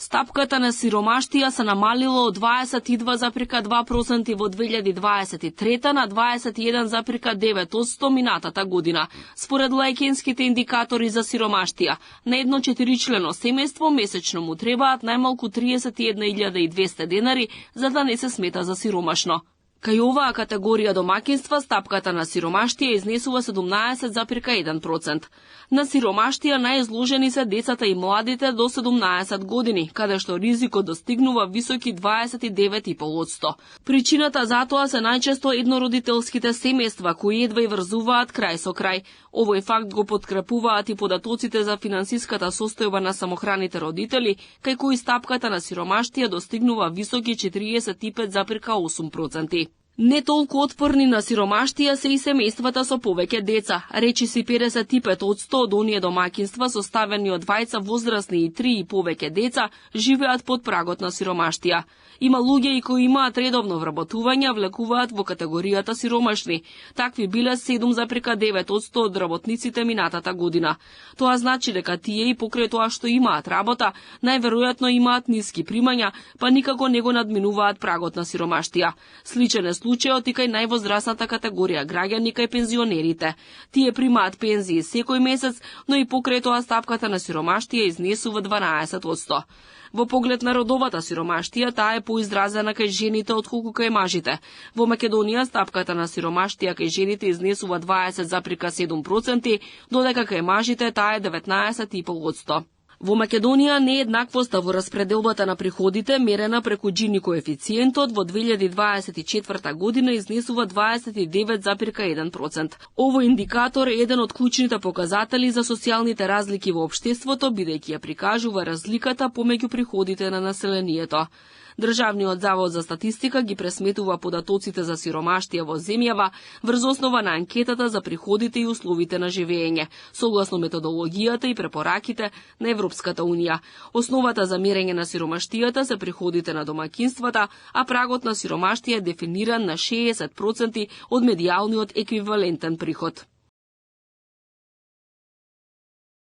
Стапката на сиромаштија се намалила од 22,2% во 2023 на 21,9% минатата година. Според лајкенските индикатори за сиромаштија, на едно 4-члено семејство месечно му требаат најмалку 31.200 денари за да не се смета за сиромашно. Кај оваа категорија домаќинства стапката на сиромаштија изнесува 17,1%. На сиромаштија најизложени се децата и младите до 17 години, каде што ризикот достигнува високи 29,5%. Причината за тоа се најчесто еднородителските семејства кои едва и врзуваат крај со крај. Овој факт го подкрепуваат и податоците за финансиската состојба на самохраните родители, кај кои стапката на сиромаштија достигнува високи 45,8%. Не толку отпорни на сиромаштија се и семејствата со повеќе деца. Речиси 55% од оние домаќинства составени од двајца возрастни и 3 и повеќе деца живеат под прагот на сиромаштија. Има луѓе и кои имаат редовно вработување, влекуваат во категоријата сиромашни. Такви биле 7,9% од работниците минатата година. Тоа значи дека тие и покрај тоа што имаат работа, најверојатно имаат ниски примања, па никако не го надминуваат прагот на сиромаштија. Сличен е случајот и кај највозрасната категорија граѓани кај пензионерите. Тие примаат пензии секој месец, но и покрај тоа стапката на сиромаштија изнесува 12%. Во поглед на родовата сиромаштија, таа е поизразена кај жените отколку кај мажите. Во Македонија стапката на сиромаштија кај жените изнесува 20,7%, додека кај мажите таа е 19,5%. Во Македонија нееднаквоста во распределбата на приходите, мерена преку Джини коефициентот, во 2024 година изнесува 29,1%. Овој индикатор е еден од клучните показатели за социјалните разлики во општеството, бидејќи ја прикажува разликата помеѓу приходите на населението. Државниот завод за статистика ги пресметува податоците за сиромаштија во земјава врз основа на анкетата за приходите и условите на живење, согласно методологијата и препораките на Европската унија. Основата за мерење на сиромаштијата се приходите на домаќинствата, а прагот на сиромаштија е дефиниран на 60% од медијалниот еквивалентен приход.